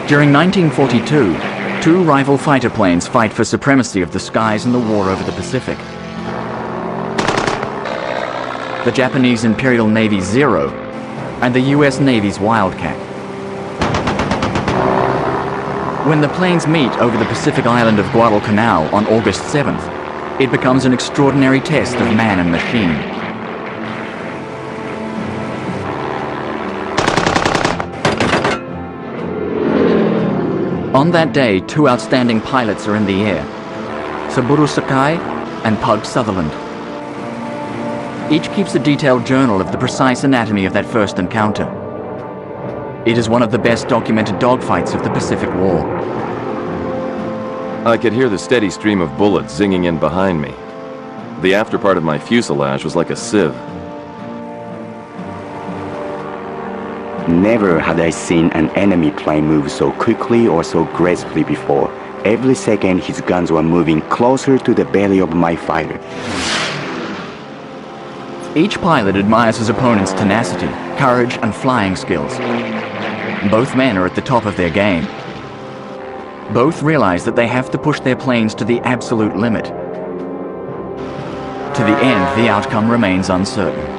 During 1942, two rival fighter planes fight for supremacy of the skies in the war over the Pacific. The Japanese Imperial Navy's Zero and the US Navy's Wildcat. When the planes meet over the Pacific island of Guadalcanal on August 7th, it becomes an extraordinary test of man and machine. On that day, two outstanding pilots are in the air, Saburo Sakai and Pug Sutherland. Each keeps a detailed journal of the precise anatomy of that first encounter. It is one of the best documented dogfights of the Pacific War. I could hear the steady stream of bullets zinging in behind me. The after part of my fuselage was like a sieve. Never had I seen an enemy plane move so quickly or so gracefully before. Every second his guns were moving closer to the belly of my fighter. Each pilot admires his opponent's tenacity, courage, and flying skills. Both men are at the top of their game. Both realize that they have to push their planes to the absolute limit. To the end, the outcome remains uncertain.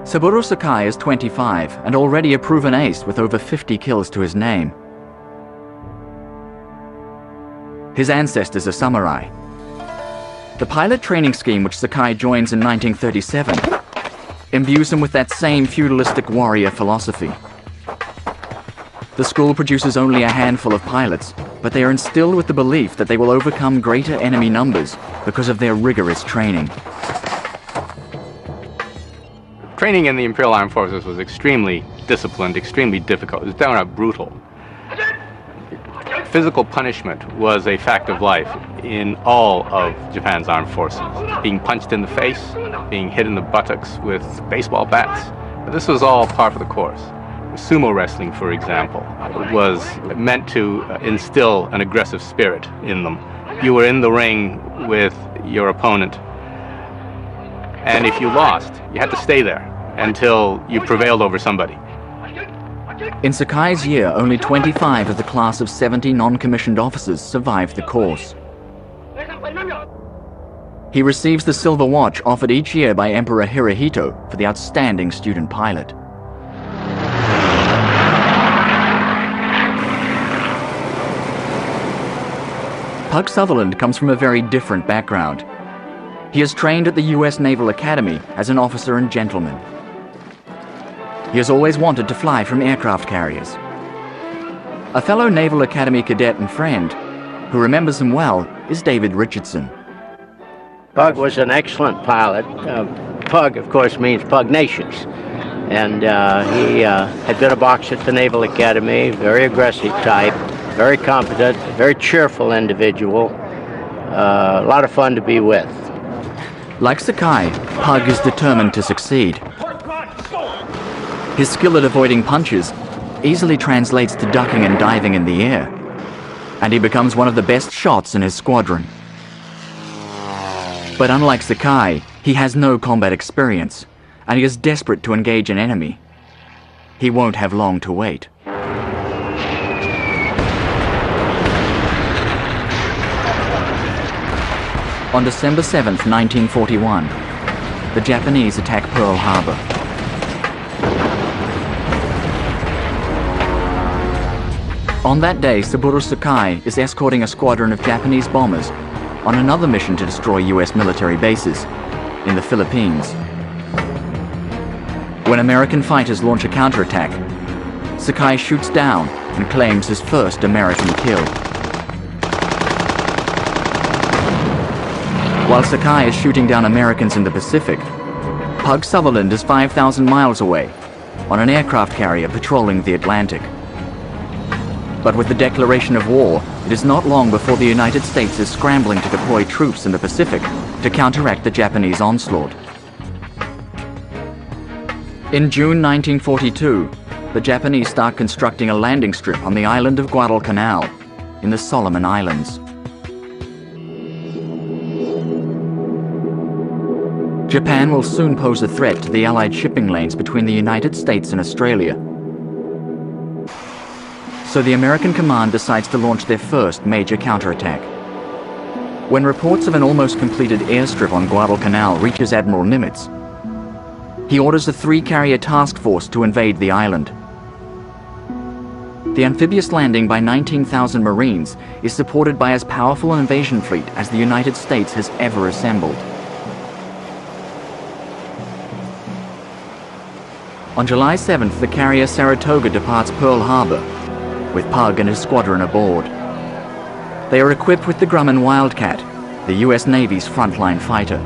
Saburo Sakai is 25 and already a proven ace with over 50 kills to his name. His ancestors are samurai. The pilot training scheme which Sakai joins in 1937 imbues him with that same feudalistic warrior philosophy. The school produces only a handful of pilots, but they are instilled with the belief that they will overcome greater enemy numbers because of their rigorous training. Training in the Imperial Armed Forces was extremely disciplined, extremely difficult. It was downright brutal. Physical punishment was a fact of life in all of Japan's armed forces. Being punched in the face, being hit in the buttocks with baseball bats. But this was all par for the course. Sumo wrestling, for example, was meant to instill an aggressive spirit in them. You were in the ring with your opponent, and if you lost, you had to stay there until you prevailed over somebody. In Sakai's year, only 25 of the class of 70 non-commissioned officers survived the course. He receives the Silver Watch offered each year by Emperor Hirohito for the outstanding student pilot. Pug Sutherland comes from a very different background. He is trained at the US Naval Academy as an officer and gentleman. He has always wanted to fly from aircraft carriers. A fellow Naval Academy cadet and friend who remembers him well is David Richardson. Pug was an excellent pilot. Pug, of course, means pugnacious. And he had been a boxer at the Naval Academy, very aggressive type, very competent, very cheerful individual, a lot of fun to be with. Like Sakai, Pug is determined to succeed. His skill at avoiding punches easily translates to ducking and diving in the air, and he becomes one of the best shots in his squadron. But unlike Sakai, he has no combat experience, and he is desperate to engage an enemy. He won't have long to wait. On December 7th, 1941, the Japanese attack Pearl Harbor. On that day, Saburo Sakai is escorting a squadron of Japanese bombers on another mission to destroy US military bases in the Philippines. When American fighters launch a counterattack, Sakai shoots down and claims his first American kill. While Sakai is shooting down Americans in the Pacific, Pug Sutherland is 5,000 miles away on an aircraft carrier patrolling the Atlantic. But with the declaration of war, it is not long before the United States is scrambling to deploy troops in the Pacific to counteract the Japanese onslaught. In June 1942, the Japanese start constructing a landing strip on the island of Guadalcanal in the Solomon Islands. Japan will soon pose a threat to the Allied shipping lanes between the United States and Australia. so the American command decides to launch their first major counterattack. When reports of an almost completed airstrip on Guadalcanal reaches Admiral Nimitz, he orders a 3-carrier task force to invade the island. The amphibious landing by 19,000 Marines is supported by as powerful an invasion fleet as the United States has ever assembled. On July 7th, the carrier Saratoga departs Pearl Harbor, with Pug and his squadron aboard. They are equipped with the Grumman Wildcat, the US Navy's frontline fighter.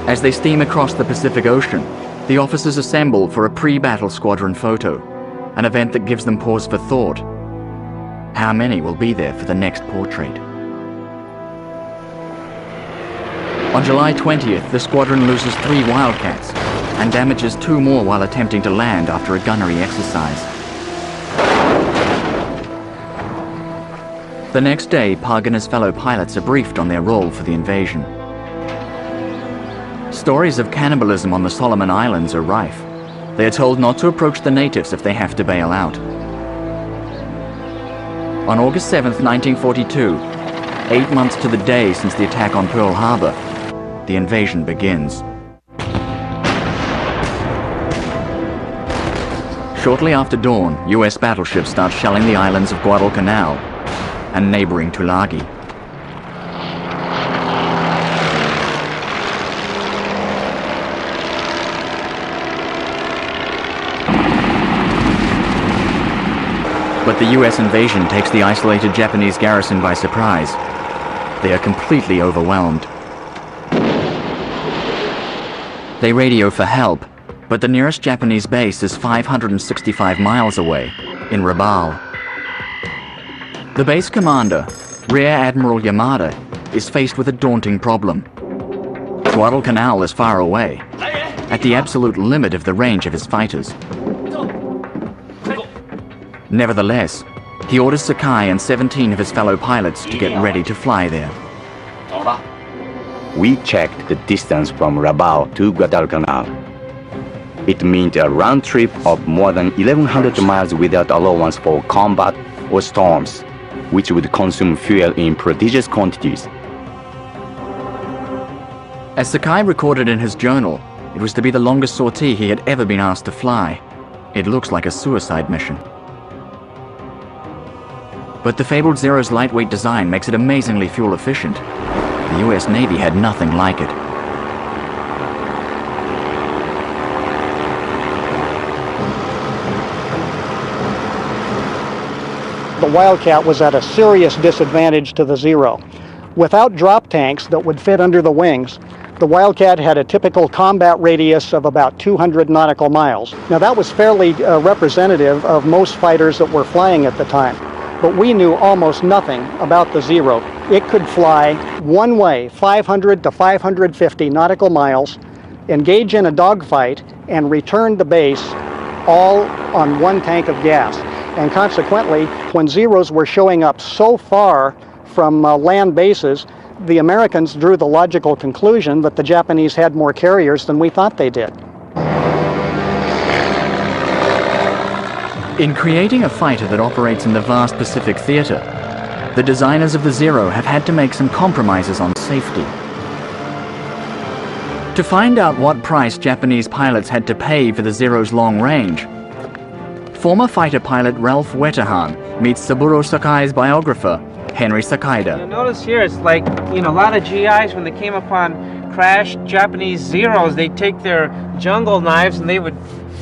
As they steam across the Pacific Ocean, the officers assemble for a pre-battle squadron photo, an event that gives them pause for thought. How many will be there for the next portrait? On July 20th, the squadron loses 3 Wildcats and damages 2 more while attempting to land after a gunnery exercise. The next day, Pug and his fellow pilots are briefed on their role for the invasion. Stories of cannibalism on the Solomon Islands are rife. They are told not to approach the natives if they have to bail out. On August 7th, 1942, 8 months to the day since the attack on Pearl Harbor, the invasion begins. Shortly after dawn, US battleships start shelling the islands of Guadalcanal and neighboring Tulagi. But the US invasion takes the isolated Japanese garrison by surprise. They are completely overwhelmed. They radio for help, but the nearest Japanese base is 565 miles away, in Rabaul. The base commander, Rear Admiral Yamada, is faced with a daunting problem. Guadalcanal is far away, at the absolute limit of the range of his fighters. Nevertheless, he orders Sakai and 17 of his fellow pilots to get ready to fly there. We checked the distance from Rabaul to Guadalcanal. It meant a round trip of more than 1,100 miles without allowance for combat or storms, which would consume fuel in prodigious quantities. As Sakai recorded in his journal, it was to be the longest sortie he had ever been asked to fly. It looks like a suicide mission. But the fabled Zero's lightweight design makes it amazingly fuel efficient. The US Navy had nothing like it. The Wildcat was at a serious disadvantage to the Zero. Without drop tanks that would fit under the wings, the Wildcat had a typical combat radius of about 200 nautical miles. Now that was fairly representative of most fighters that were flying at the time. But we knew almost nothing about the Zero. It could fly one way, 500 to 550 nautical miles, engage in a dogfight, and return to base all on one tank of gas. And consequently, when Zeros were showing up so far from land bases, the Americans drew the logical conclusion that the Japanese had more carriers than we thought they did. In creating a fighter that operates in the vast Pacific theater, the designers of the Zero have had to make some compromises on safety. To find out what price Japanese pilots had to pay for the Zero's long range, former fighter pilot Ralph Wetterhahn meets Saburo Sakai's biographer, Henry Sakaida. You'll notice here, it's like, a lot of GIs, when they came upon crashed Japanese Zeros, they'd take their jungle knives and they would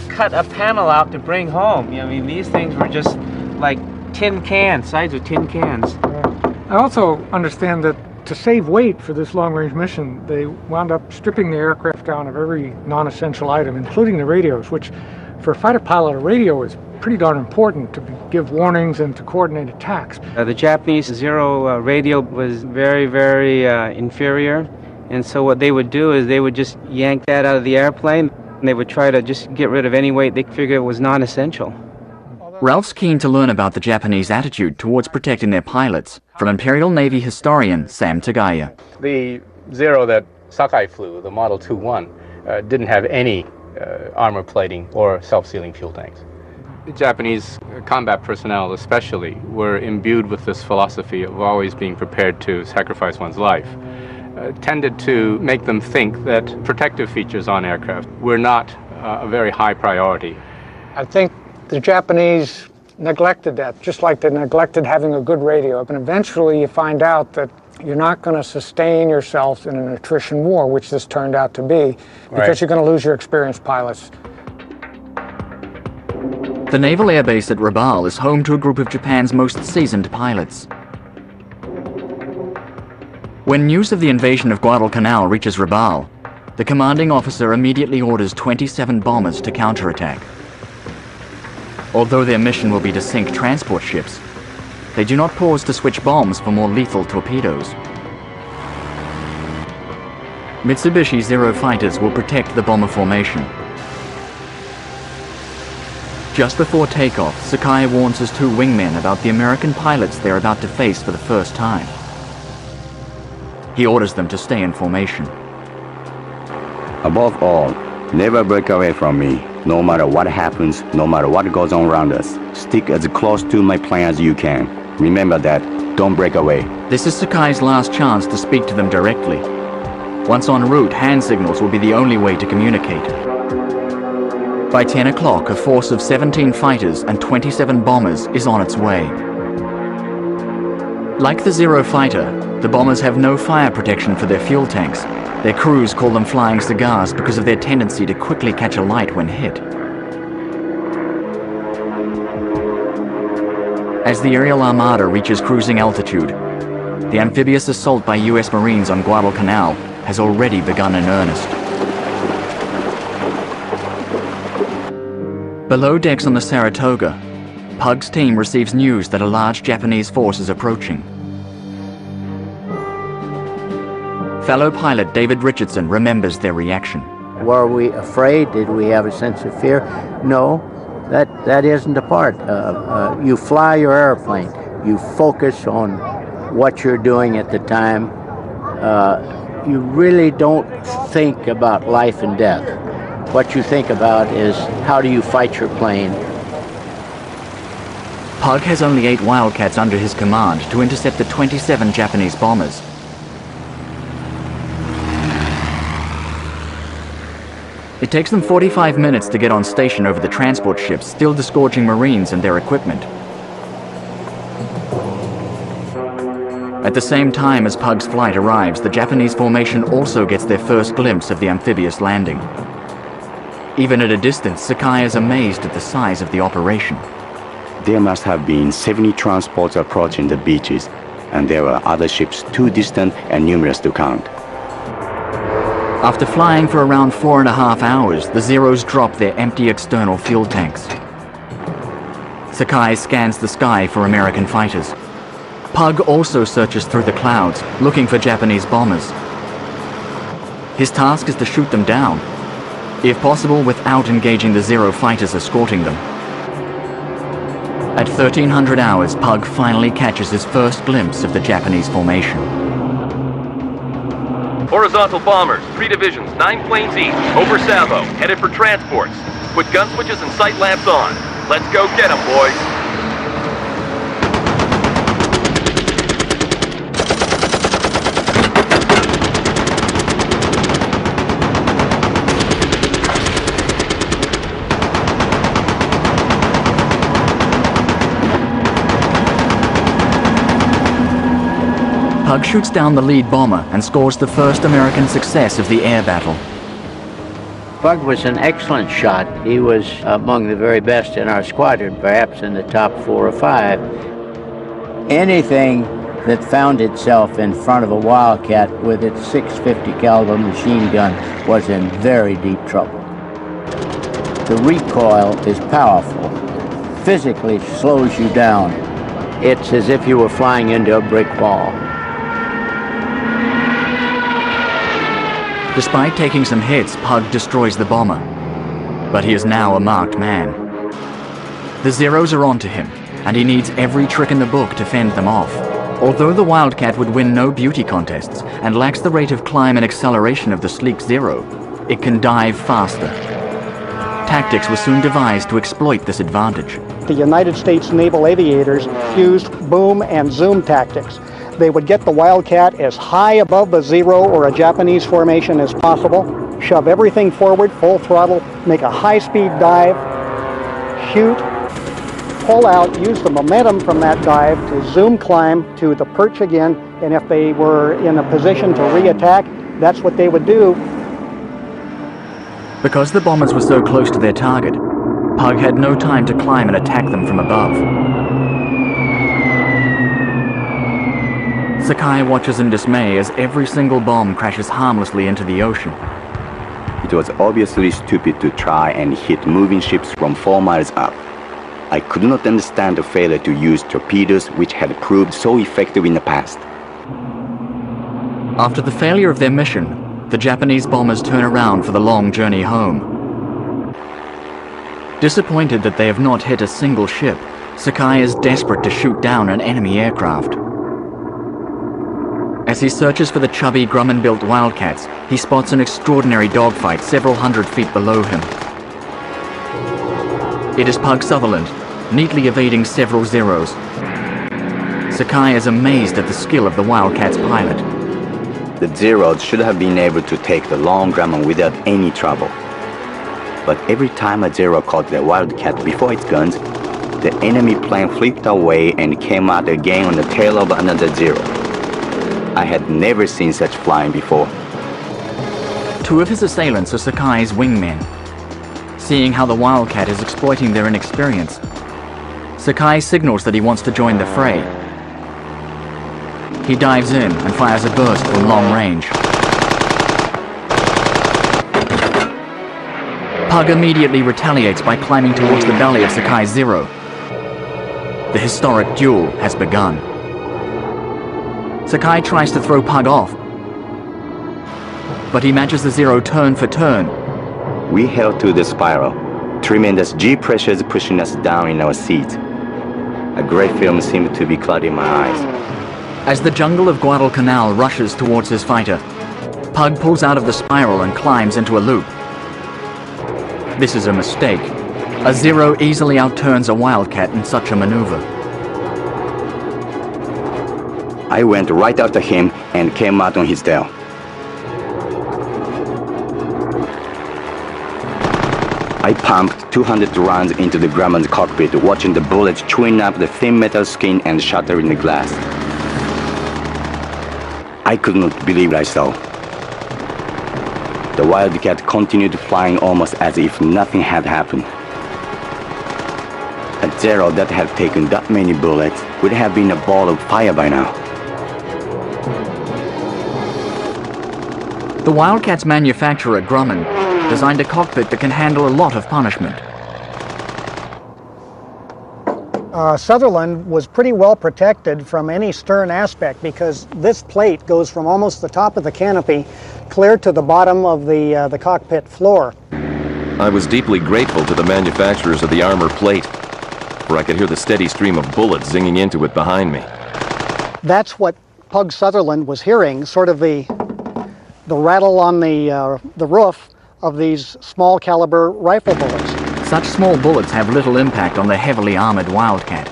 cut a panel out to bring home. These things were just like tin cans, sides of tin cans. I also understand that to save weight for this long-range mission, they wound up stripping the aircraft down of every non-essential item, including the radios, which for a fighter pilot, a radio is pretty darn important to give warnings and to coordinate attacks. The Japanese Zero radio was very, very inferior, and so what they would do is they would just yank that out of the airplane, and they would try to just get rid of any weight they figured was non-essential. Ralph's keen to learn about the Japanese attitude towards protecting their pilots, from Imperial Navy historian Sam Tagaya. The Zero that Sakai flew, the Model 2-1, didn't have any armor plating or self-sealing fuel tanks. Japanese combat personnel especially were imbued with this philosophy of always being prepared to sacrifice one's life. Tended to make them think that protective features on aircraft were not a very high priority. I think the Japanese neglected that, just like they neglected having a good radio. And eventually you find out that you're not going to sustain yourself in an attrition war, which this turned out to be, because you're going to lose your experienced pilots. The Naval Air Base at Rabaul is home to a group of Japan's most seasoned pilots. When news of the invasion of Guadalcanal reaches Rabaul, the commanding officer immediately orders 27 bombers to counterattack. Although their mission will be to sink transport ships, they do not pause to switch bombs for more lethal torpedoes. Mitsubishi Zero fighters will protect the bomber formation. Just before takeoff, Sakai warns his two wingmen about the American pilots they're about to face for the first time. He orders them to stay in formation. Above all, never break away from me. No matter what happens, no matter what goes on around us, stick as close to my plane as you can. Remember that. Don't break away. This is Sakai's last chance to speak to them directly. Once en route, hand signals will be the only way to communicate. By 10 o'clock, a force of 17 fighters and 27 bombers is on its way. Like the Zero fighter, the bombers have no fire protection for their fuel tanks. Their crews call them flying cigars because of their tendency to quickly catch a light when hit. As the aerial armada reaches cruising altitude, the amphibious assault by US Marines on Guadalcanal has already begun in earnest. Below decks on the Saratoga, Pug's team receives news that a large Japanese force is approaching. Fellow pilot David Richardson remembers their reaction. Were we afraid? Did we have a sense of fear? No, that isn't a part. You fly your airplane. You focus on what you're doing at the time. You really don't think about life and death. What you think about is how do you fight your plane. Pug has only 8 Wildcats under his command to intercept the 27 Japanese bombers. It takes them 45 minutes to get on station over the transport ships, still disgorging Marines and their equipment. At the same time as Pug's flight arrives, the Japanese formation also gets their first glimpse of the amphibious landing. Even at a distance, Sakai is amazed at the size of the operation. There must have been 70 transports approaching the beaches, and there were other ships too distant and numerous to count. After flying for around 4.5 hours, the Zeros drop their empty external fuel tanks. Sakai scans the sky for American fighters. Pug also searches through the clouds, looking for Japanese bombers. His task is to shoot them down, if possible without engaging the Zero fighters escorting them. At 1300 hours, Pug finally catches his first glimpse of the Japanese formation. Horizontal bombers, 3 divisions, 9 planes each, over Savo, headed for transports. Put gun switches and sight lamps on. Let's go get 'em, boys. Pug shoots down the lead bomber and scores the first American success of the air battle. Pug was an excellent shot. He was among the very best in our squadron, perhaps in the top 4 or 5. Anything that found itself in front of a Wildcat with its 650 caliber machine gun was in very deep trouble. The recoil is powerful. Physically slows you down. It's as if you were flying into a brick wall. Despite taking some hits, Pug destroys the bomber. But he is now a marked man. The Zeros are onto him, and he needs every trick in the book to fend them off. Although the Wildcat would win no beauty contests and lacks the rate of climb and acceleration of the sleek Zero, it can dive faster. Tactics were soon devised to exploit this advantage. The United States naval aviators used boom and zoom tactics. They would get the Wildcat as high above the Zero or a Japanese formation as possible, shove everything forward, full throttle, make a high-speed dive, shoot, pull out, use the momentum from that dive to zoom climb to the perch again, and if they were in a position to re-attack, that's what they would do. Because the bombers were so close to their target, Pug had no time to climb and attack them from above. Sakai watches in dismay as every single bomb crashes harmlessly into the ocean. It was obviously stupid to try and hit moving ships from 4 miles up. I could not understand the failure to use torpedoes which had proved so effective in the past. After the failure of their mission, the Japanese bombers turn around for the long journey home. Disappointed that they have not hit a single ship, Sakai is desperate to shoot down an enemy aircraft. As he searches for the chubby Grumman-built Wildcats, he spots an extraordinary dogfight several hundred feet below him. It is Pug Sutherland, neatly evading several Zeros. Sakai is amazed at the skill of the Wildcat's pilot. The Zeros should have been able to take the long Grumman without any trouble. But every time a Zero caught the Wildcat before its guns, the enemy plane flipped away and came out again on the tail of another Zero. I had never seen such flying before. 2 of his assailants are Sakai's wingmen. Seeing how the Wildcat is exploiting their inexperience, Sakai signals that he wants to join the fray. He dives in and fires a burst from long range. Pug immediately retaliates by climbing towards the belly of Sakai's Zero. The historic duel has begun. Sakai tries to throw Pug off, but he matches the Zero turn for turn. We held to the spiral, tremendous G pressures pushing us down in our seats. A great film seemed to be clouding my eyes. As the jungle of Guadalcanal rushes towards his fighter, Pug pulls out of the spiral and climbs into a loop. This is a mistake. A Zero easily outturns a Wildcat in such a maneuver. I went right after him and came out on his tail. I pumped 200 rounds into the Grumman's cockpit, watching the bullets chewing up the thin metal skin and shattering the glass. I could not believe what I saw. The Wildcat continued flying almost as if nothing had happened. A Zero that had taken that many bullets would have been a ball of fire by now. The Wildcat's manufacturer, Grumman, designed a cockpit that can handle a lot of punishment. Sutherland was pretty well protected from any stern aspect because this plate goes from almost the top of the canopy clear to the bottom of the cockpit floor. I was deeply grateful to the manufacturers of the armor plate, for I could hear the steady stream of bullets zinging into it behind me. That's what Pug Sutherland was hearing, sort of the rattle on the roof of these small caliber rifle bullets. Such small bullets have little impact on the heavily armored Wildcat.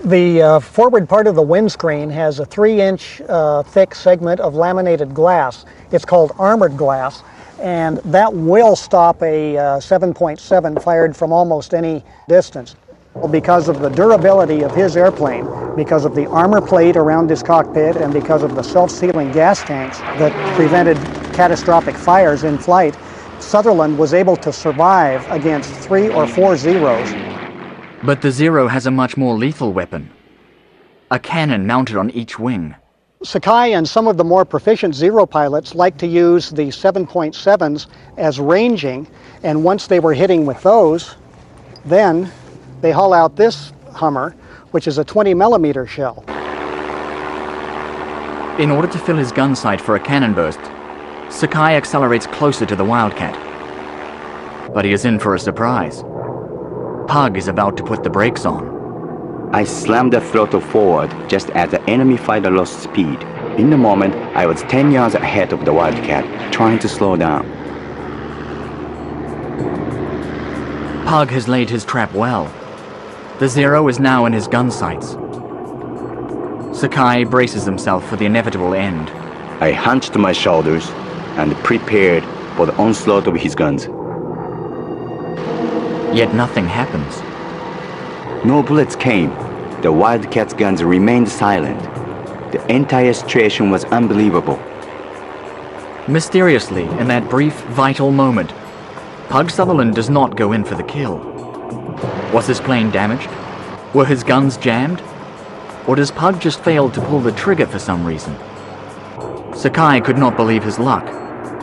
The forward part of the windscreen has a 3-inch thick segment of laminated glass. It's called armored glass, and that will stop a 7.7 fired from almost any distance. Because of the durability of his airplane, because of the armor plate around his cockpit, and because of the self-sealing gas tanks that prevented catastrophic fires in flight, Sutherland was able to survive against 3 or 4 Zeros. But the Zero has a much more lethal weapon. A cannon mounted on each wing. Sakai and some of the more proficient Zero pilots like to use the 7.7s as ranging, and once they were hitting with those, then they haul out this Hummer, which is a 20mm shell. In order to fill his gun sight for a cannon burst, Sakai accelerates closer to the Wildcat. But he is in for a surprise. Pug is about to put the brakes on. I slammed the throttle forward just as the enemy fighter lost speed. In the moment, I was 10 yards ahead of the Wildcat, trying to slow down. Pug has laid his trap well. The Zero is now in his gun sights. Sakai braces himself for the inevitable end. I hunched my shoulders and prepared for the onslaught of his guns. Yet nothing happens. No bullets came. The Wildcat's guns remained silent. The entire situation was unbelievable. Mysteriously, in that brief, vital moment, Pug Sutherland does not go in for the kill. Was his plane damaged? Were his guns jammed? Or does Pug just fail to pull the trigger for some reason? Sakai could not believe his luck.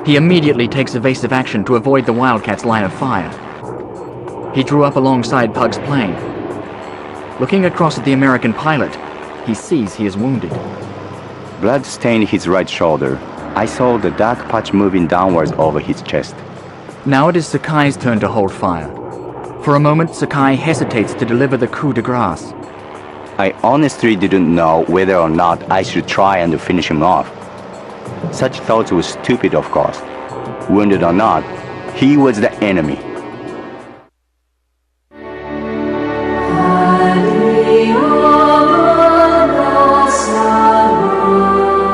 He immediately takes evasive action to avoid the Wildcat's line of fire. He drew up alongside Pug's plane. Looking across at the American pilot, he sees he is wounded. Blood stained his right shoulder. I saw the dark patch moving downwards over his chest. Now it is Sakai's turn to hold fire. For a moment, Sakai hesitates to deliver the coup de grace. I honestly didn't know whether or not I should try and finish him off. Such thoughts were stupid, of course. Wounded or not, he was the enemy.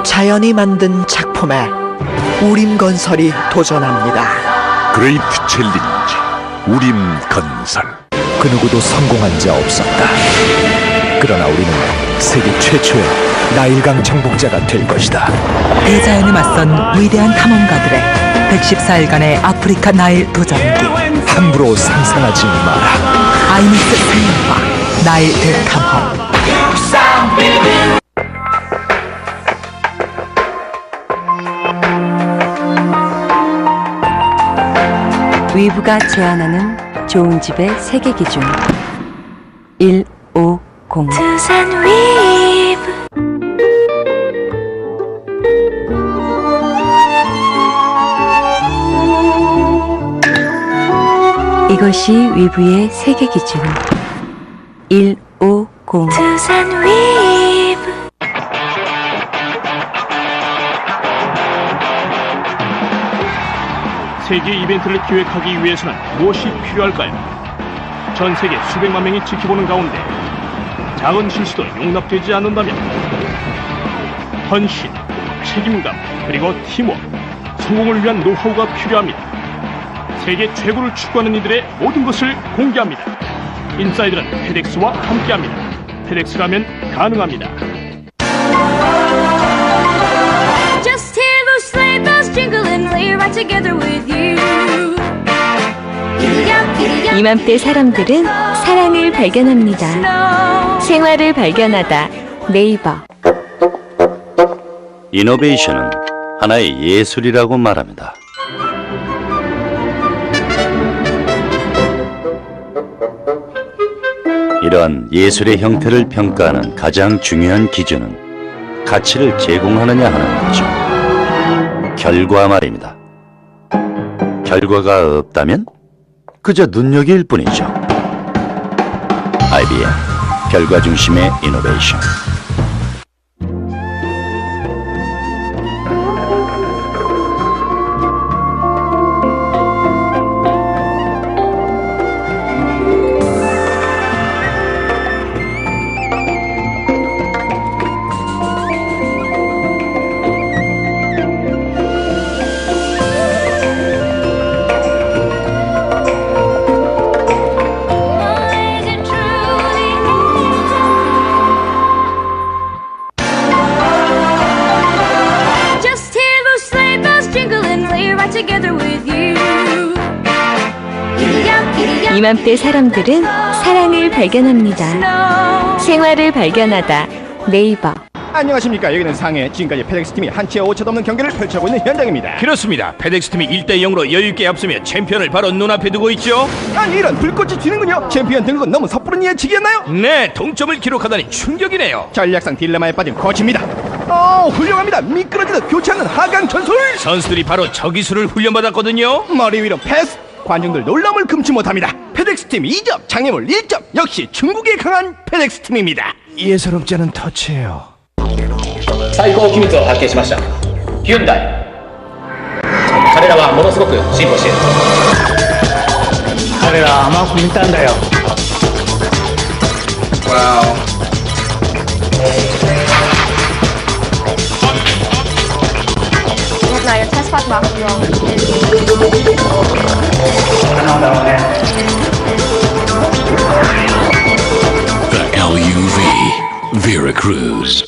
자연이 만든 작품에 우림건설이 도전합니다. 그레이트 챌린지 우림건설. 그 누구도 성공한 자 없었다. 그러나 우리는 세계 최초의 나일강 정복자가 될 것이다. 대자연에 맞선 위대한 탐험가들의 114일간의 아프리카 나일 도전기. 함부로 상상하지 마라. 아이맥스 상영화 나일 대탐험. 위브가 제안하는 좋은 집의 세계 기준 150. 두산 위브. 이것이 위브의 세계 기준 150. 두산 위브. 세계 이벤트를 기획하기 위해서는 무엇이 필요할까요? 전 세계 수백만 명이 지켜보는 가운데 작은 실수도 용납되지 않는다면 헌신, 책임감, 그리고 팀워크, 성공을 위한 노하우가 필요합니다. 세계 최고를 추구하는 이들의 모든 것을 공개합니다. 인사이드는 페덱스와 함께합니다. 페덱스라면 가능합니다. Just hear those sleigh bells jingle and lay right together with you. 이맘때 사람들은 사랑을 발견합니다. 생활을 발견하다 네이버. 이노베이션은 하나의 예술이라고 말합니다. 이러한 예술의 형태를 평가하는 가장 중요한 기준은 가치를 제공하느냐 하는 거죠. 결과 말입니다. 결과가 없다면 그저 눈여길 뿐이죠. IBM, 결과 중심의 이노베이션. 이맘때 사람들은 사랑을 발견합니다. 생활을 발견하다 네이버. 안녕하십니까. 여기는 상해. 지금까지 페덱스 팀이 한치의 오차도 없는 경기를 펼쳐고 있는 현장입니다. 그렇습니다. 페덱스 팀이 1대0으로 여유있게 앞서며 챔피언을 바로 눈앞에 두고 있죠. 아니 이런 불꽃이 튀는군요. 챔피언 등극은 너무 섣부른 예측이었나요? 네, 동점을 기록하다니 충격이네요. 전략상 딜레마에 빠진 코치입니다. 훌륭합니다. 미끄러지듯 교체 않는 하강 전술. 선수들이 바로 저 기술을 훈련받았거든요. 머리 위로 패스. 관중들 놀람을 금치 못합니다. 페덱스 팀 2점, 장애물 1점. 역시 중국에 강한 페덱스 팀입니다. 예사롭지 않은 터치예요. 最高機密を発見しました。ヒュンダイ。彼らはものすごく進歩している。彼ら甘く見たんだよ。Wow. Ich habe eine Testfahrt machen sollen. The LUV Veracruz.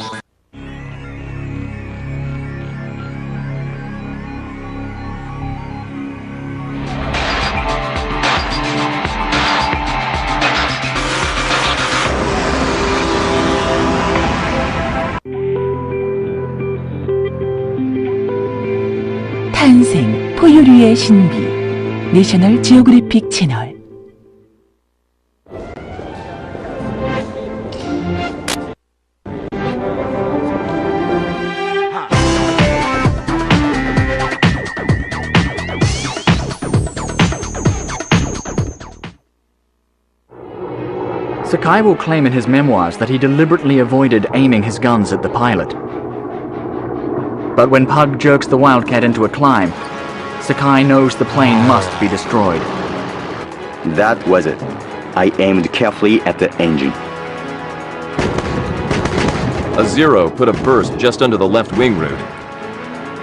탄생, 포유류의 신비, 내셔널 지오그래픽 채널. Sakai will claim in his memoirs that he deliberately avoided aiming his guns at the pilot. But when Pug jerks the Wildcat into a climb, Sakai knows the plane must be destroyed. That was it. I aimed carefully at the engine. A Zero put a burst just under the left wing root.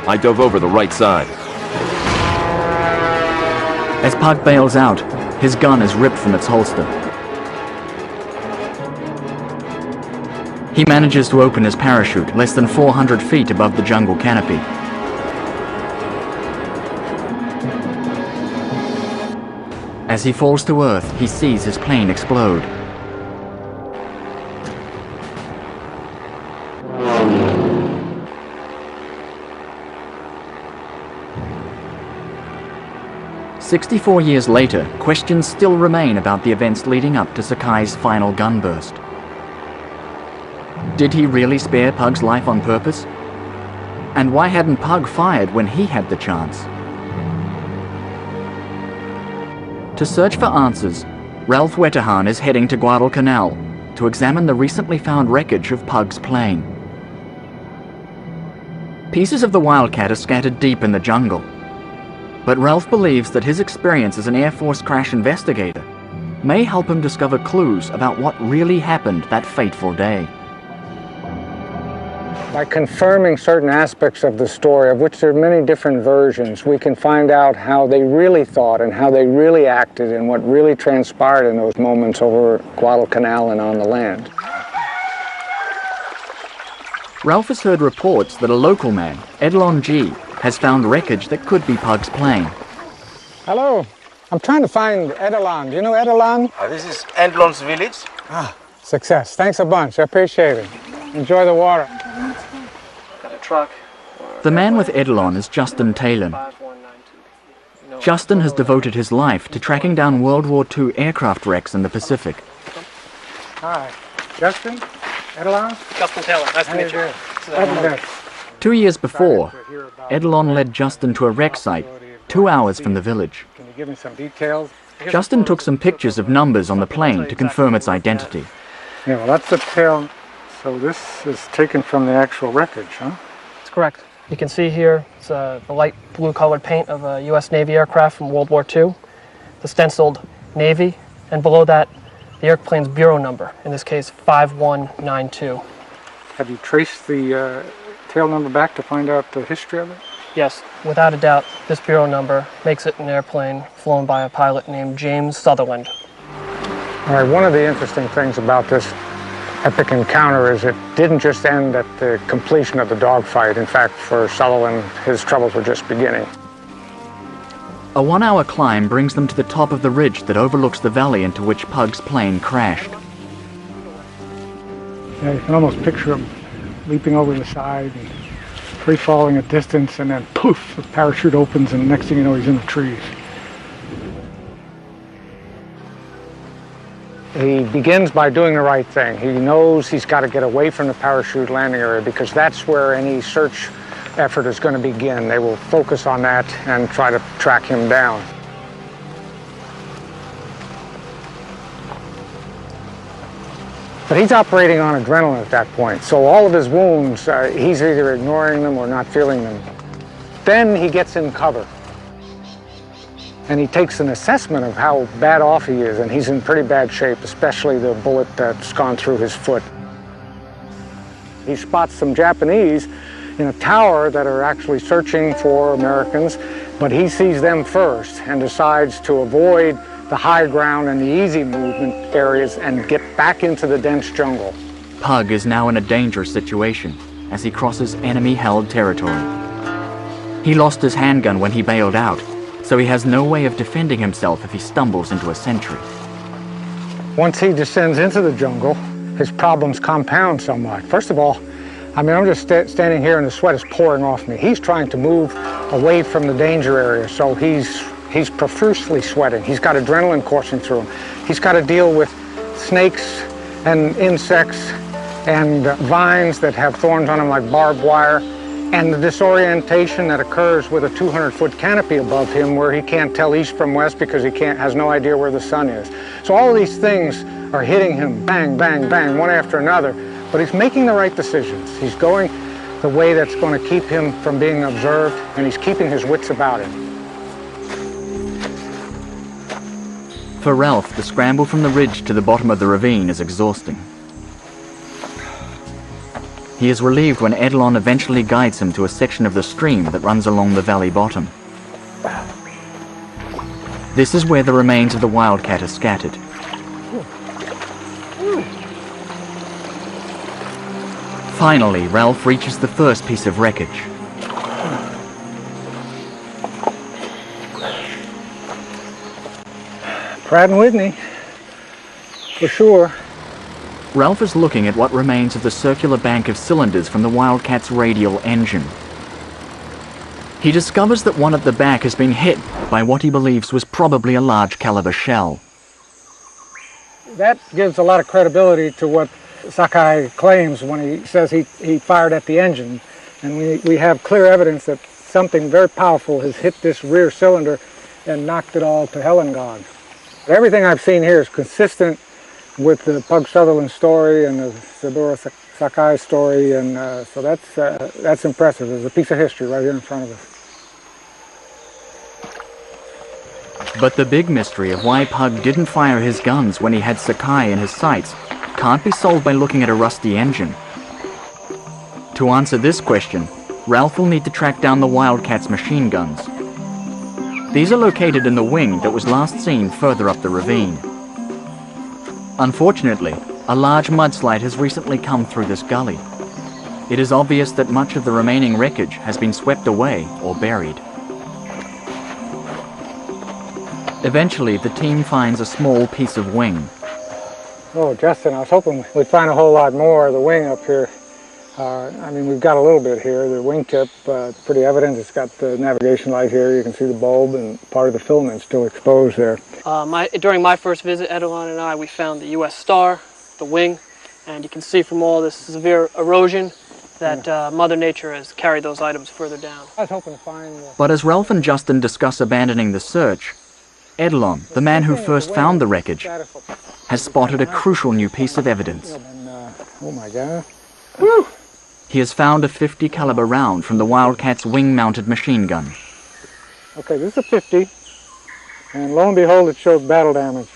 I dove over the right side. As Pug bails out, his gun is ripped from its holster. He manages to open his parachute less than 400 feet above the jungle canopy. As he falls to earth, he sees his plane explode. "64 years later, questions still remain about the events leading up to Sakai's final gunburst. Did he really spare Pug's life on purpose? And why hadn't Pug fired when he had the chance? To search for answers, Ralph Wetterhahn is heading to Guadalcanal to examine the recently found wreckage of Pug's plane. Pieces of the Wildcat are scattered deep in the jungle, but Ralph believes that his experience as an Air Force crash investigator may help him discover clues about what really happened that fateful day. By confirming certain aspects of the story, of which there are many different versions, we can find out how they really thought and how they really acted and what really transpired in those moments over Guadalcanal and on the land. Ralph has heard reports that a local man, Edlon G., has found wreckage that could be Pug's plane. Hello, I'm trying to find Edlon. Do you know Edlon? This is Edlon's village. Ah, success. Thanks a bunch. I appreciate it. Enjoy the water. Got a truck. The man with Edlon is Justin Talon. Justin has devoted his life to tracking down World War II aircraft wrecks in the Pacific. Hi, Justin? Edlon? Justin Taylor. Nice to meet you. Welcome. 2 years before, Edlon led Justin to a wreck site 2 hours from the village. Can you give me some details? Justin took some pictures of numbers on the plane to confirm its identity. Yeah, well, that's the tail. So this is taken from the actual wreckage, huh? That's correct. You can see here it's the light blue colored paint of a U.S. Navy aircraft from World War II, the stenciled Navy, and below that the airplane's bureau number, in this case 5192. Have you traced the tail number back to find out the history of it? Yes, without a doubt, this bureau number makes it an airplane flown by a pilot named James Sutherland. All right, one of the interesting things about this epic encounter is it didn't just end at the completion of the dogfight. In fact, for Sutherland, his troubles were just beginning. A 1 hour climb brings them to the top of the ridge that overlooks the valley into which Pug's plane crashed. Yeah, you can almost picture him leaping over the side and free falling at distance, and then poof, the parachute opens, and next thing you know, he's in the trees. He begins by doing the right thing. He knows he's got to get away from the parachute landing area because that's where any search effort is going to begin. They will focus on that and try to track him down. But he's operating on adrenaline at that point, so all of his wounds, he's either ignoring them or not feeling them. Then he gets in cover. and he takes an assessment of how bad off he is, and he's in pretty bad shape, especially the bullet that's gone through his foot. He spots some Japanese in a tower that are actually searching for Americans, but he sees them first and decides to avoid the high ground and the easy movement areas and get back into the dense jungle. Pug is now in a dangerous situation as he crosses enemy-held territory. He lost his handgun when he bailed out, so he has no way of defending himself if he stumbles into a sentry. Once he descends into the jungle, his problems compound somewhat. First of all, I mean, I'm just standing here and the sweat is pouring off me. He's trying to move away from the danger area, so he's profusely sweating. He's got adrenaline coursing through him. He's got to deal with snakes and insects and vines that have thorns on them like barbed wire, and the disorientation that occurs with a 200-foot canopy above him where he can't tell east from west because he has no idea where the sun is. So all of these things are hitting him bang, bang, bang, one after another, but he's making the right decisions. He's going the way that's going to keep him from being observed, and he's keeping his wits about him. For Ralph, the scramble from the ridge to the bottom of the ravine is exhausting. He is relieved when Edelon eventually guides him to a section of the stream that runs along the valley bottom. This is where the remains of the wildcat are scattered. Finally, Ralph reaches the first piece of wreckage. Pratt & Whitney, for sure. Ralph is looking at what remains of the circular bank of cylinders from the Wildcat's radial engine. He discovers that one at the back has been hit by what he believes was probably a large caliber shell. That gives a lot of credibility to what Sakai claims when he says he fired at the engine. And we have clear evidence that something very powerful has hit this rear cylinder and knocked it all to hell and gone. Everything I've seen here is consistent with the Pug Sutherland story and the Saburo Sakai story, and so that's impressive. There's a piece of history right here in front of us. But the big mystery of why Pug didn't fire his guns when he had Sakai in his sights can't be solved by looking at a rusty engine. To answer this question, Ralph will need to track down the Wildcat's machine guns. These are located in the wing that was last seen further up the ravine. Unfortunately, a large mudslide has recently come through this gully. It is obvious that much of the remaining wreckage has been swept away or buried. Eventually, the team finds a small piece of wing. Oh, Justin, I was hoping we'd find a whole lot more of the wing up here. I mean, we've got a little bit here. The wingtip, it's pretty evident. It's got the navigation light here. You can see the bulb and part of the filament still exposed there. During my first visit, Edelon and I, we found the U.S. Star, the wing, and you can see from all this severe erosion that Mother Nature has carried those items further down. I was hoping to find... But as Ralph and Justin discuss abandoning the search, Edelon, the man who first found the wreckage, has spotted a crucial new piece of evidence. Oh my God. Woo! He has found a .50 caliber round from the Wildcat's wing-mounted machine gun. Okay, this is a 50, and lo and behold, it shows battle damage.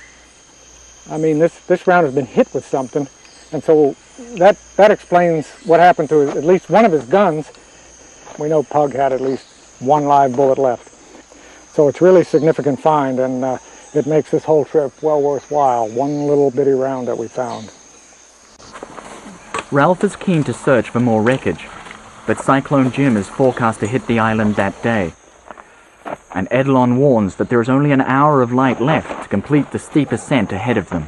I mean, this round has been hit with something, and so that explains what happened to at least one of his guns. We know Pug had at least one live bullet left. So it's really a significant find, and it makes this whole trip well worthwhile, one little bitty round that we found. Ralph is keen to search for more wreckage, but Cyclone Jim is forecast to hit the island that day. And Edelon warns that there is only an hour of light left to complete the steep ascent ahead of them.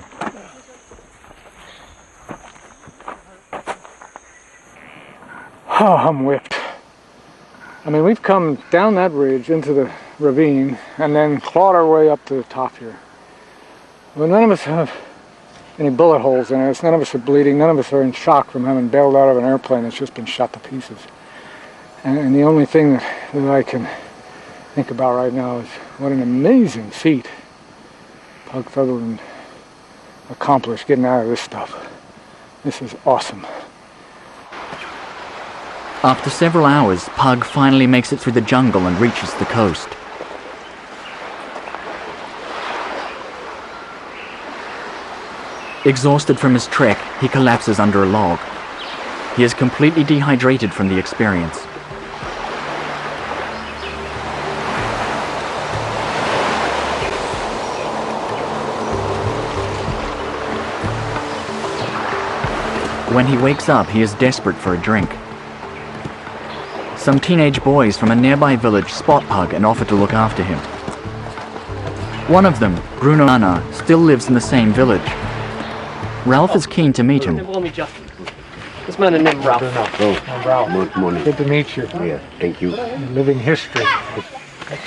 Oh, I'm whipped. I mean, we've come down that ridge into the ravine and then clawed our way up to the top here. Well, none of us have any bullet holes in us. None of us are bleeding. None of us are in shock from having bailed out of an airplane that's just been shot to pieces. And the only thing that I can think about right now is what an amazing feat Pug Sutherland accomplished getting out of this stuff. This is awesome. After several hours, Pug finally makes it through the jungle and reaches the coast. Exhausted from his trek, he collapses under a log. He is completely dehydrated from the experience. When he wakes up, he is desperate for a drink. Some teenage boys from a nearby village spot Pug and offer to look after him. One of them, Bruno Anna, still lives in the same village. Ralph is keen to meet him. This man is named Ralph. Ralph. Good to meet you. Yeah, thank you. Living history.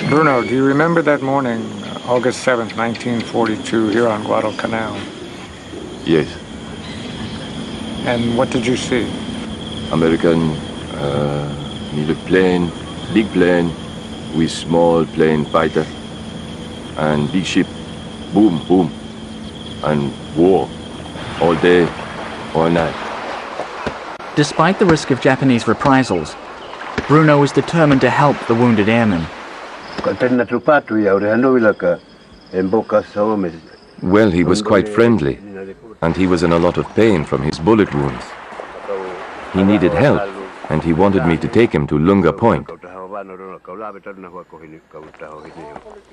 Bruno, do you remember that morning, August 7th, 1942, here on Guadalcanal? Yes. And what did you see? American, little plane, big plane, with small plane fighter, and big ship, boom, boom, and war, all day, all night. Despite the risk of Japanese reprisals, Bruno is determined to help the wounded airmen. Well, he was quite friendly, and he was in a lot of pain from his bullet wounds. He needed help, and he wanted me to take him to Lunga Point.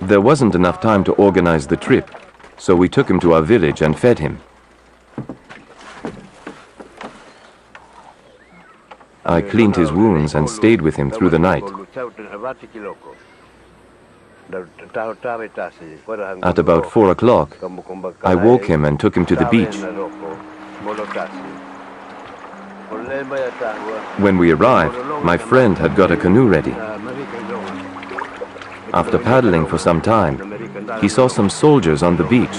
There wasn't enough time to organize the trip, so we took him to our village and fed him. I cleaned his wounds and stayed with him through the night. At about 4 o'clock, I woke him and took him to the beach. When we arrived, my friend had got a canoe ready. After paddling for some time, he saw some soldiers on the beach.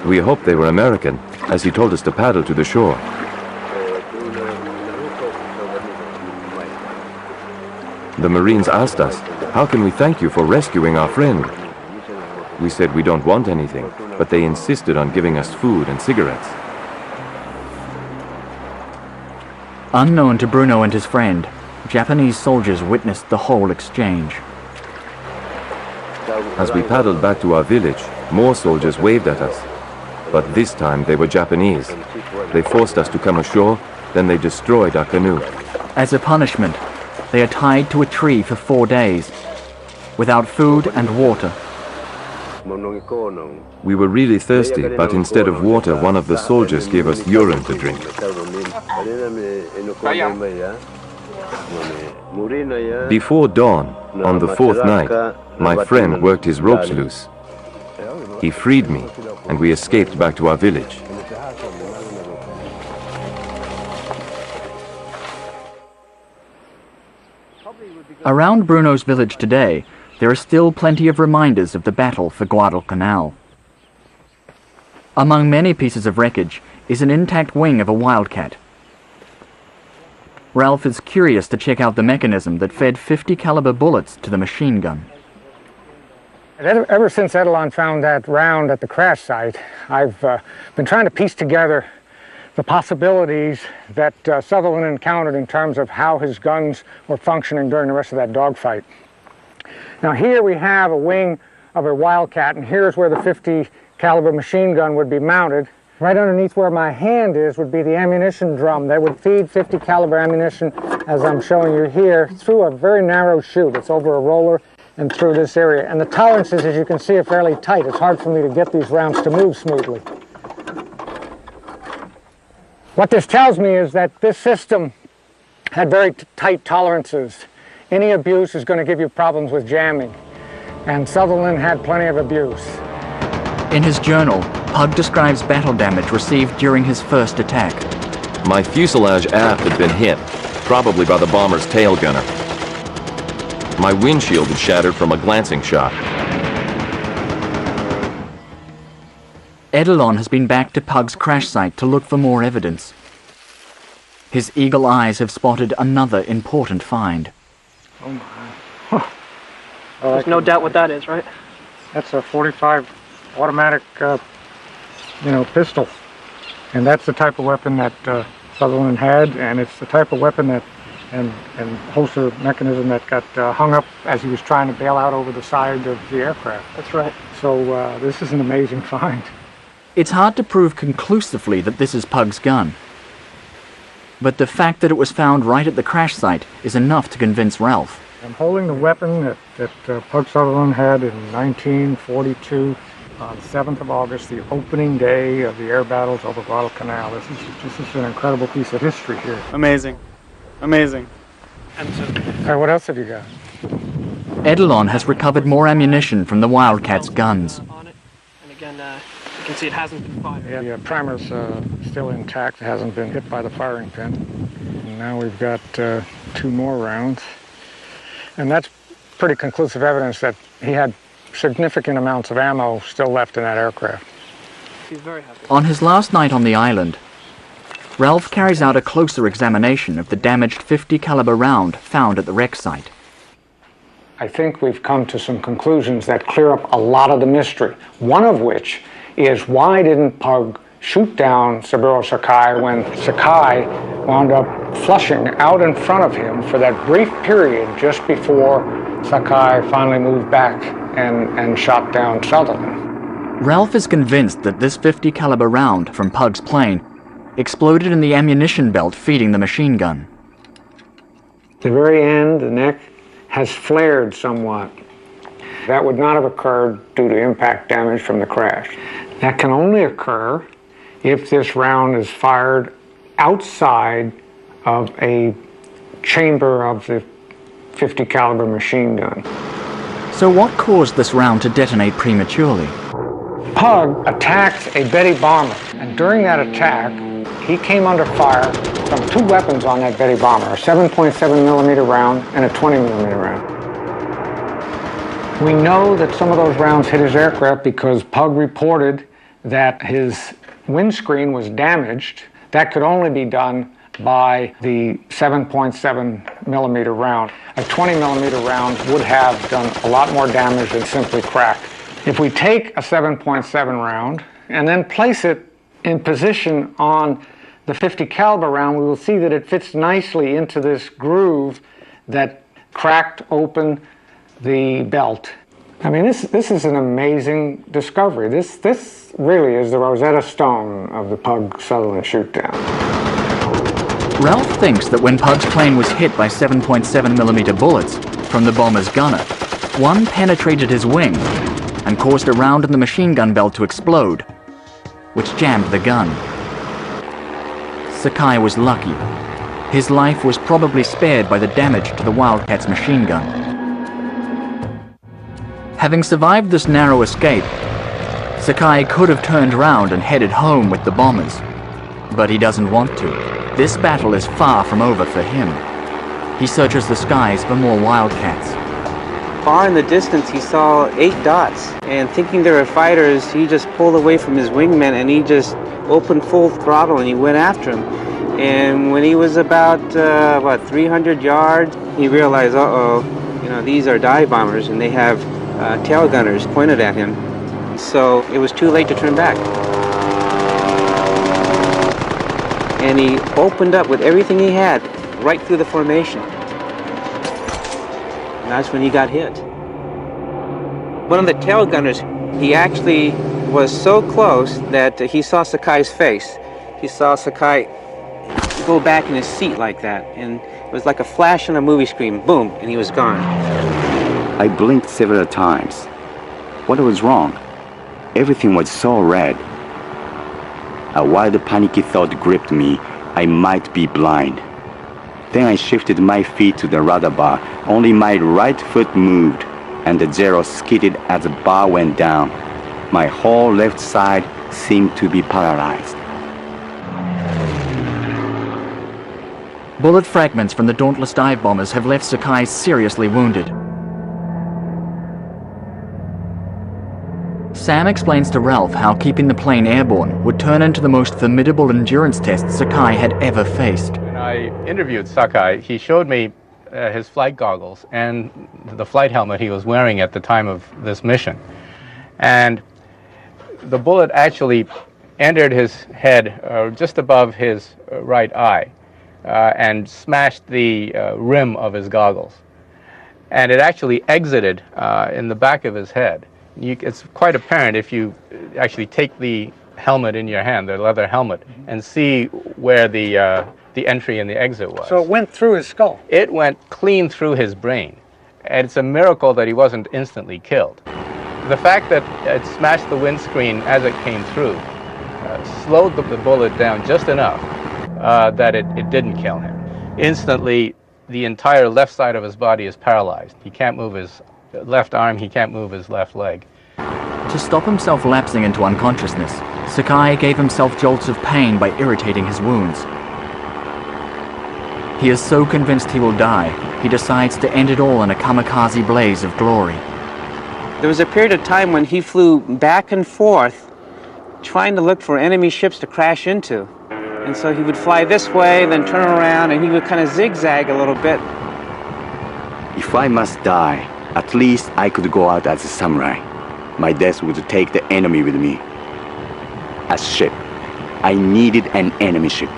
We hoped they were American, as he told us to paddle to the shore. The Marines asked us, "How can we thank you for rescuing our friend?" We said we don't want anything, but they insisted on giving us food and cigarettes. Unknown to Bruno and his friend, Japanese soldiers witnessed the whole exchange. As we paddled back to our village, more soldiers waved at us. But this time they were Japanese. They forced us to come ashore, then they destroyed our canoe. As a punishment, they are tied to a tree for 4 days, without food and water. We were really thirsty, but instead of water, one of the soldiers gave us urine to drink. Before dawn, on the 4th night, my friend worked his ropes loose. He freed me, and we escaped back to our village. Around Bruno's village today, there are still plenty of reminders of the battle for Guadalcanal. Among many pieces of wreckage is an intact wing of a Wildcat. Ralph is curious to check out the mechanism that fed 50 caliber bullets to the machine gun. Ever since Edelon found that round at the crash site, I've been trying to piece together the possibilities that Sutherland encountered in terms of how his guns were functioning during the rest of that dogfight. Now here we have a wing of a Wildcat, and here's where the 50 caliber machine gun would be mounted. Right underneath where my hand is would be the ammunition drum that would feed 50 caliber ammunition, as I'm showing you here, through a very narrow chute. It's over a roller and through this area. And the tolerances, as you can see, are fairly tight. It's hard for me to get these rounds to move smoothly. What this tells me is that this system had very tight tolerances. Any abuse is going to give you problems with jamming, and Sutherland had plenty of abuse. In his journal, Pug describes battle damage received during his first attack. My fuselage aft had been hit, probably by the bomber's tail gunner. My windshield had shattered from a glancing shot. Edelon has been back to Pug's crash site to look for more evidence. His eagle eyes have spotted another important find. Oh my. There's no doubt what that is, right? That's a .45 automatic, pistol. And that's the type of weapon that Sutherland had, and it's the type of weapon that, and holster mechanism that got hung up as he was trying to bail out over the side of the aircraft. That's right. So this is an amazing find. It's hard to prove conclusively that this is Pug's gun. But the fact that it was found right at the crash site is enough to convince Ralph. I'm holding the weapon that Pug Sutherland had in 1942 on 7th of August, the opening day of the air battles over Guadalcanal. This is an incredible piece of history here. Amazing. Amazing. All right, what else have you got? Edelon has recovered more ammunition from the Wildcat's guns. And again, you can see it hasn't been fired. Yeah, the primer's still intact. It hasn't been hit by the firing pin. And now we've got 2 more rounds. And that's pretty conclusive evidence that he had significant amounts of ammo still left in that aircraft. He's very happy. On his last night on the island, Ralph carries out a closer examination of the damaged .50 caliber round found at the wreck site. I think we've come to some conclusions that clear up a lot of the mystery. One of which is, why didn't Pug shoot down Saburo Sakai when Sakai wound up flushing out in front of him for that brief period just before Sakai finally moved back and shot down Sutherland? Ralph is convinced that this .50 caliber round from Pug's plane exploded in the ammunition belt feeding the machine gun. At the very end, the neck has flared somewhat. That would not have occurred due to impact damage from the crash. That can only occur if this round is fired outside of a chamber of the .50 caliber machine gun. So what caused this round to detonate prematurely? Pug attacked a Betty bomber, and during that attack, he came under fire from 2 weapons on that Betty bomber, a 7.7 millimeter round and a 20 millimeter round. We know that some of those rounds hit his aircraft because Pug reported that his windscreen was damaged. That could only be done by the 7.7 millimeter round. A 20 millimeter round would have done a lot more damage than simply crack. If we take a 7.7 round and then place it in position on the .50 caliber round, we will see that it fits nicely into this groove that cracked open the belt. I mean, this is an amazing discovery. This really is the Rosetta Stone of the Pug Sutherland shootdown. Ralph thinks that when Pug's plane was hit by 7.7 millimeter bullets from the bomber's gunner, one penetrated his wing and caused a round in the machine gun belt to explode, which jammed the gun. Sakai was lucky. His life was probably spared by the damage to the Wildcat's machine gun. Having survived this narrow escape, Sakai could have turned around and headed home with the bombers. But he doesn't want to. This battle is far from over for him. He searches the skies for more Wildcats. Far in the distance, he saw 8 dots, and thinking they were fighters, he just pulled away from his wingman and he just opened full throttle and he went after him. And when he was about 300 yards, he realized, these are dive bombers and they have tail gunners pointed at him. So it was too late to turn back. And he opened up with everything he had right through the formation. And that's when he got hit. One of the tail gunners, he actually was so close that he saw Sakai's face. He saw Sakai go back in his seat like that, and it was like a flash on a movie screen, boom, and he was gone. I blinked several times. What was wrong? Everything was so red. A wild panicky thought gripped me. I might be blind. Then I shifted my feet to the rudder bar. Only my right foot moved, and the zero skidded as the bar went down. My whole left side seemed to be paralyzed. Bullet fragments from the Dauntless dive bombers have left Sakai seriously wounded. Sam explains to Ralph how keeping the plane airborne would turn into the most formidable endurance test Sakai had ever faced. When I interviewed Sakai, he showed me his flight goggles and the flight helmet he was wearing at the time of this mission. And the bullet actually entered his head just above his right eye and smashed the rim of his goggles. And it actually exited in the back of his head. It's quite apparent if you actually take the helmet in your hand, their leather helmet, and see where the entry and the exit was. So it went through his skull? It went clean through his brain. And it's a miracle that he wasn't instantly killed. The fact that it smashed the windscreen as it came through slowed the bullet down just enough that it didn't kill him. Instantly, the entire left side of his body is paralyzed. He can't move his left arm, he can't move his left leg. To stop himself lapsing into unconsciousness, Sakai gave himself jolts of pain by irritating his wounds. He is so convinced he will die, he decides to end it all in a kamikaze blaze of glory. There was a period of time when he flew back and forth trying to look for enemy ships to crash into. And so he would fly this way, then turn around, and he would kind of zigzag a little bit. If I must die, at least I could go out as a samurai. My death would take the enemy with me. A ship. I needed an enemy ship.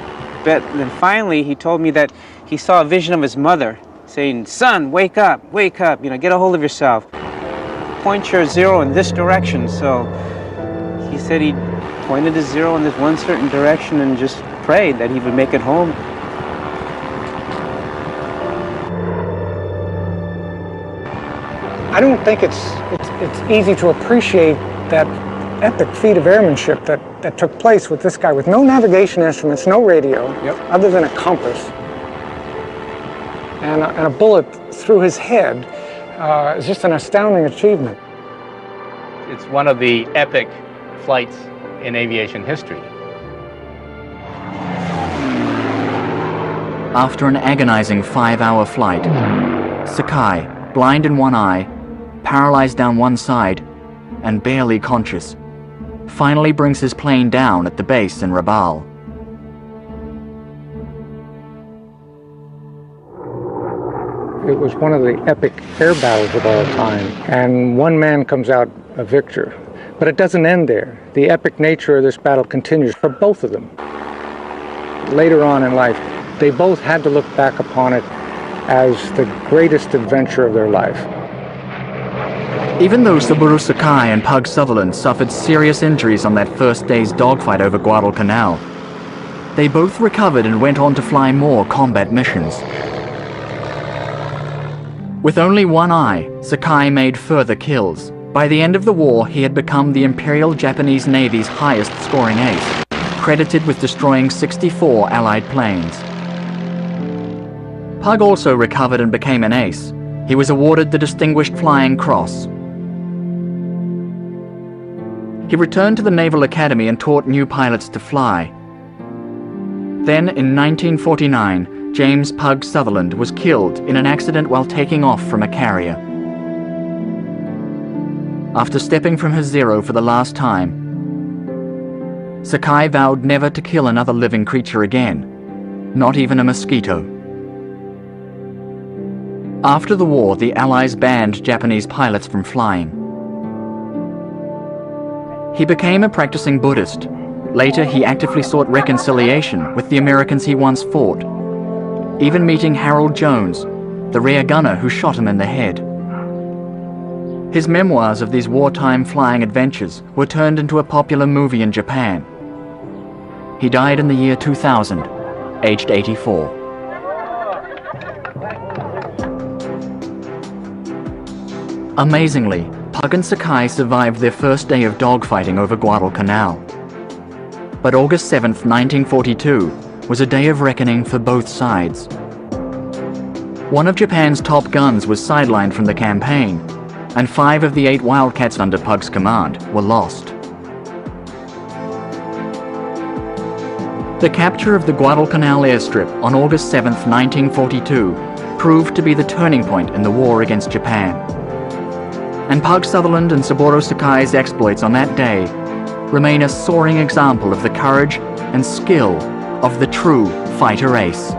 But then finally he told me that he saw a vision of his mother saying, "Son, wake up, you know, get a hold of yourself. Point your zero in this direction." So he said he pointed his zero in this one certain direction and just prayed that he would make it home. I don't think it's easy to appreciate that epic feat of airmanship that took place with this guy with no navigation instruments, no radio, other than a compass, and a bullet through his head. Is just an astounding achievement. It's one of the epic flights in aviation history. After an agonizing 5-hour flight, Sakai, blind in one eye, paralyzed down one side, and barely conscious, finally brings his plane down at the base in Rabaul. It was one of the epic air battles of all time, and one man comes out a victor. But it doesn't end there. The epic nature of this battle continues for both of them. Later on in life, they both had to look back upon it as the greatest adventure of their life. Even though Saburo Sakai and Pug Sutherland suffered serious injuries on that first day's dogfight over Guadalcanal, they both recovered and went on to fly more combat missions. With only one eye, Sakai made further kills. By the end of the war, he had become the Imperial Japanese Navy's highest-scoring ace, credited with destroying 64 Allied planes. Pug also recovered and became an ace. He was awarded the Distinguished Flying Cross. He returned to the Naval Academy and taught new pilots to fly. Then, in 1949, James Pug Sutherland was killed in an accident while taking off from a carrier. After stepping from his Zero for the last time, Sakai vowed never to kill another living creature again, not even a mosquito. After the war, the Allies banned Japanese pilots from flying. He became a practicing Buddhist. Later, he actively sought reconciliation with the Americans he once fought, even meeting Harold Jones, the rear gunner who shot him in the head. His memoirs of these wartime flying adventures were turned into a popular movie in Japan. He died in the year 2000, aged 84. Amazingly, Pug and Sakai survived their first day of dogfighting over Guadalcanal. But August 7th, 1942, was a day of reckoning for both sides. One of Japan's top guns was sidelined from the campaign, and 5 of the 8 Wildcats under Pug's command were lost. The capture of the Guadalcanal airstrip on August 7th, 1942, proved to be the turning point in the war against Japan. And Pug Sutherland and Saburo Sakai's exploits on that day remain a soaring example of the courage and skill of the true fighter ace.